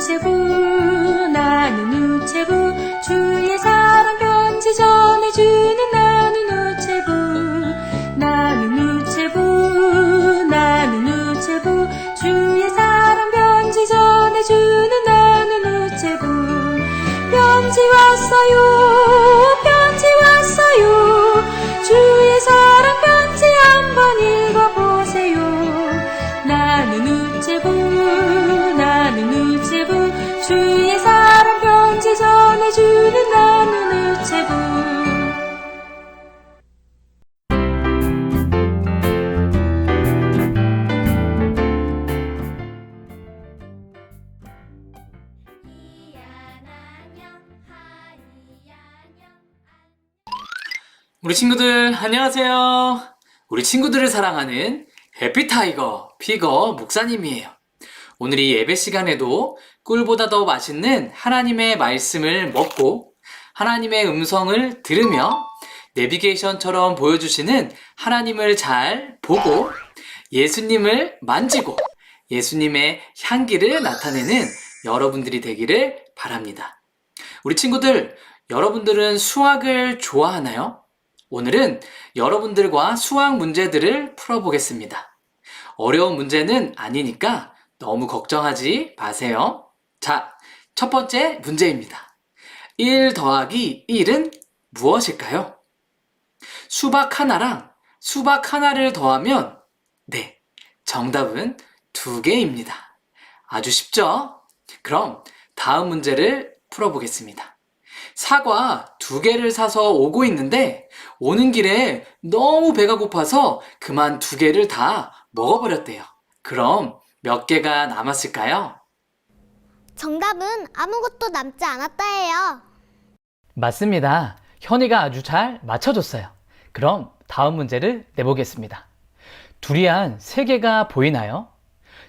우체부 나는 우체부 주의 사랑 편지 전해주는 나는 우체부 나는 우체부 나는 우체부 주의 사랑 편지 전해주는 나는 우체부 편지 왔어요 편지 왔어요 주의 사랑 편지 한번 읽어보세요 나는 우체부 나는 우체부 주의 사랑 편지 전해주는 나는 우체부 우리 친구들 안녕하세요. 우리 친구들을 사랑하는 해피타이거 피거 목사님이에요. 오늘 이 예배 시간에도 꿀보다 더 맛있는 하나님의 말씀을 먹고 하나님의 음성을 들으며 내비게이션처럼 보여주시는 하나님을 잘 보고 예수님을 만지고 예수님의 향기를 나타내는 여러분들이 되기를 바랍니다. 우리 친구들, 여러분들은 수학을 좋아하나요? 오늘은 여러분들과 수학 문제들을 풀어보겠습니다. 어려운 문제는 아니니까 너무 걱정하지 마세요. 자, 첫 번째 문제입니다. 1 더하기 1은 무엇일까요? 수박 하나랑 수박 하나를 더하면 네, 정답은 2개입니다. 아주 쉽죠? 그럼 다음 문제를 풀어보겠습니다. 사과 2개를 사서 오고 있는데 오는 길에 너무 배가 고파서 그만 2개를 다 먹어버렸대요. 그럼 몇 개가 남았을까요? 정답은 아무것도 남지 않았다예요. 맞습니다. 현이가 아주 잘 맞춰줬어요. 그럼 다음 문제를 내보겠습니다. 두리안 3개가 보이나요?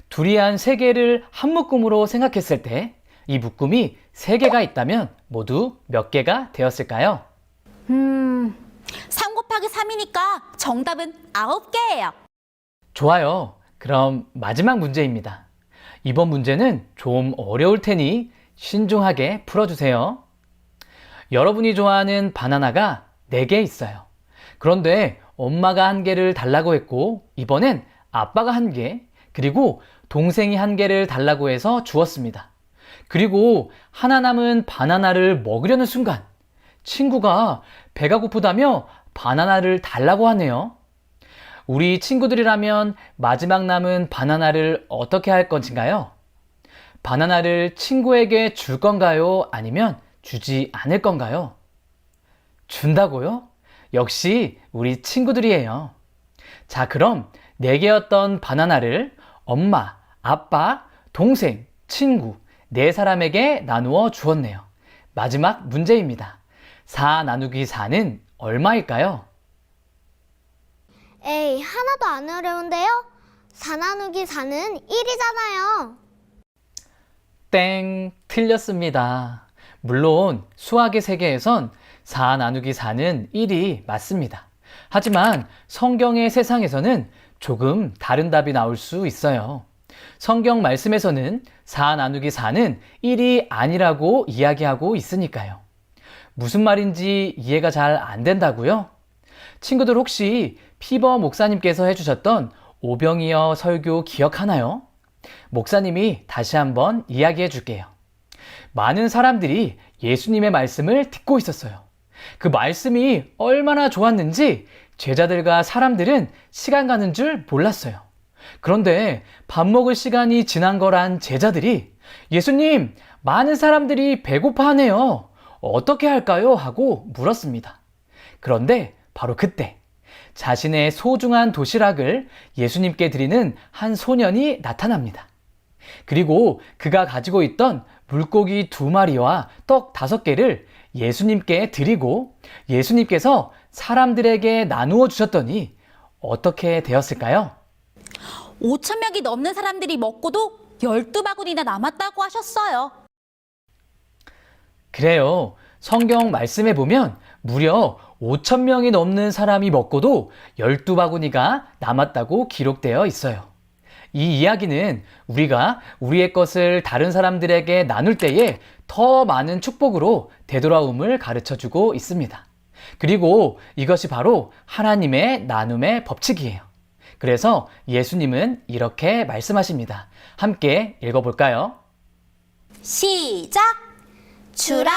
두리안 3개를 한 묶음으로 생각했을 때 이 묶음이 3개가 있다면 모두 몇 개가 되었을까요? 3 곱하기 3이니까 정답은 9개예요. 좋아요. 그럼 마지막 문제입니다. 이번 문제는 좀 어려울 테니 신중하게 풀어주세요. 여러분이 좋아하는 바나나가 4개 있어요. 그런데 엄마가 1개를 달라고 했고 이번엔 아빠가 1개, 그리고 동생이 1개를 달라고 해서 주었습니다. 그리고 하나 남은 바나나를 먹으려는 순간 친구가 배가 고프다며 바나나를 달라고 하네요. 우리 친구들이라면 마지막 남은 바나나를 어떻게 할 것인가요? 바나나를 친구에게 줄 건가요? 아니면 주지 않을 건가요? 준다고요? 역시 우리 친구들이에요. 자, 그럼 4개였던 바나나를 엄마, 아빠, 동생, 친구 4사람에게 나누어 주었네요. 마지막 문제입니다. 4 나누기 4는 얼마일까요? 에이, 하나도 안 어려운데요? 4 나누기 4는 1이잖아요. 땡, 틀렸습니다. 물론 수학의 세계에선 4 나누기 4는 1이 맞습니다. 하지만 성경의 세상에서는 조금 다른 답이 나올 수 있어요. 성경 말씀에서는 4 나누기 4는 1이 아니라고 이야기하고 있으니까요. 무슨 말인지 이해가 잘 안 된다고요? 친구들 혹시 피버 목사님께서 해주셨던 오병이어 설교 기억하나요? 목사님이 다시 한번 이야기해 줄게요. 많은 사람들이 예수님의 말씀을 듣고 있었어요. 그 말씀이 얼마나 좋았는지 제자들과 사람들은 시간 가는 줄 몰랐어요. 그런데 밥 먹을 시간이 지난 거란 제자들이 예수님, 많은 사람들이 배고파하네요. 어떻게 할까요? 하고 물었습니다. 그런데 바로 그때 자신의 소중한 도시락을 예수님께 드리는 한 소년이 나타납니다. 그리고 그가 가지고 있던 물고기 2마리와 떡 5개를 예수님께 드리고 예수님께서 사람들에게 나누어 주셨더니 어떻게 되었을까요? 5,000명이 넘는 사람들이 먹고도 12바구니나 남았다고 하셨어요. 그래요. 성경 말씀에 보면 무려 5,000명이 넘는 사람이 먹고도 12바구니가 남았다고 기록되어 있어요. 이 이야기는 우리가 우리의 것을 다른 사람들에게 나눌 때에 더 많은 축복으로 되돌아옴을 가르쳐 주고 있습니다. 그리고 이것이 바로 하나님의 나눔의 법칙이에요. 그래서 예수님은 이렇게 말씀하십니다. 함께 읽어볼까요? 시작! 주라,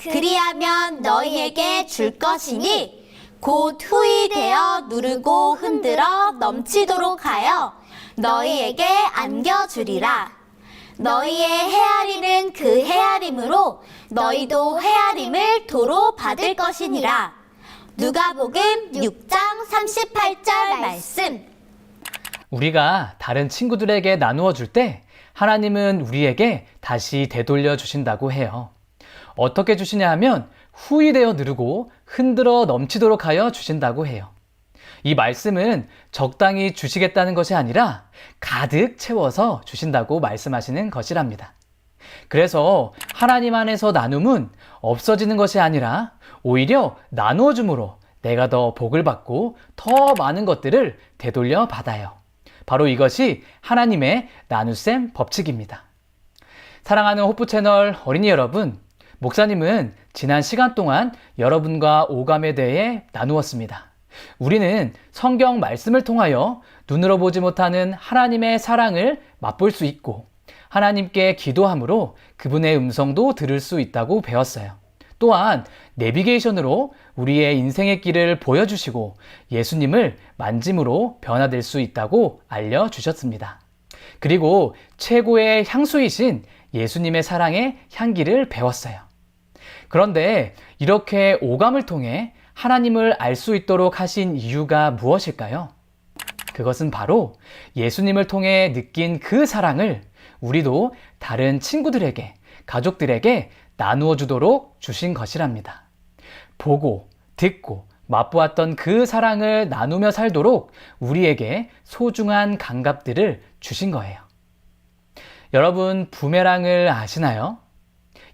그리하면 너희에게 줄 것이니 곧 후이 되어 누르고 흔들어 넘치도록 하여 너희에게 안겨주리라. 너희의 헤아리는 그 헤아림으로 너희도 헤아림을 도로 받을 것이니라. 누가복음 6장 38절 말씀. 우리가 다른 친구들에게 나누어 줄 때 하나님은 우리에게 다시 되돌려 주신다고 해요. 어떻게 주시냐 하면 후이 되어 누르고 흔들어 넘치도록 하여 주신다고 해요. 이 말씀은 적당히 주시겠다는 것이 아니라 가득 채워서 주신다고 말씀하시는 것이랍니다. 그래서 하나님 안에서 나눔은 없어지는 것이 아니라 오히려 나누어 줌으로 내가 더 복을 받고 더 많은 것들을 되돌려 받아요. 바로 이것이 하나님의 나눗셈 법칙입니다. 사랑하는 호프 채널 어린이 여러분, 목사님은 지난 시간 동안 여러분과 오감에 대해 나누었습니다. 우리는 성경 말씀을 통하여 눈으로 보지 못하는 하나님의 사랑을 맛볼 수 있고 하나님께 기도함으로 그분의 음성도 들을 수 있다고 배웠어요. 또한 내비게이션으로 우리의 인생의 길을 보여주시고 예수님을 만짐으로 변화될 수 있다고 알려주셨습니다. 그리고 최고의 향수이신 예수님의 사랑의 향기를 배웠어요. 그런데 이렇게 오감을 통해 하나님을 알 수 있도록 하신 이유가 무엇일까요? 그것은 바로 예수님을 통해 느낀 그 사랑을 우리도 다른 친구들에게, 가족들에게 나누어 주도록 주신 것이랍니다. 보고, 듣고, 맛보았던 그 사랑을 나누며 살도록 우리에게 소중한 감각들을 주신 거예요. 여러분, 부메랑을 아시나요?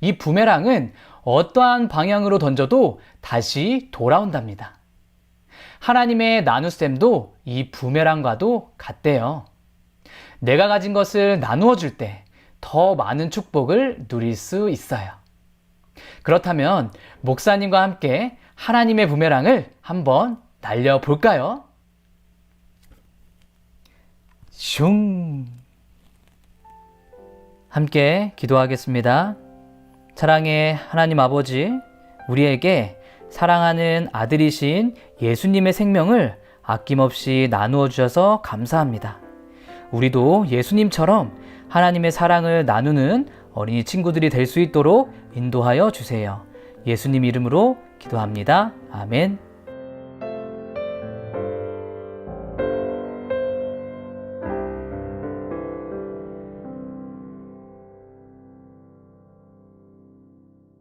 이 부메랑은 어떠한 방향으로 던져도 다시 돌아온답니다. 하나님의 나눗셈도 이 부메랑과도 같대요. 내가 가진 것을 나누어 줄 때 더 많은 축복을 누릴 수 있어요. 그렇다면 목사님과 함께 하나님의 부메랑을 한번 날려볼까요? 슝! 함께 기도하겠습니다. 사랑의 하나님 아버지, 우리에게 사랑하는 아들이신 예수님의 생명을 아낌없이 나누어 주셔서 감사합니다. 우리도 예수님처럼 하나님의 사랑을 나누는 어린이 친구들이 될 수 있도록 인도하여 주세요. 예수님 이름으로 기도합니다. 아멘.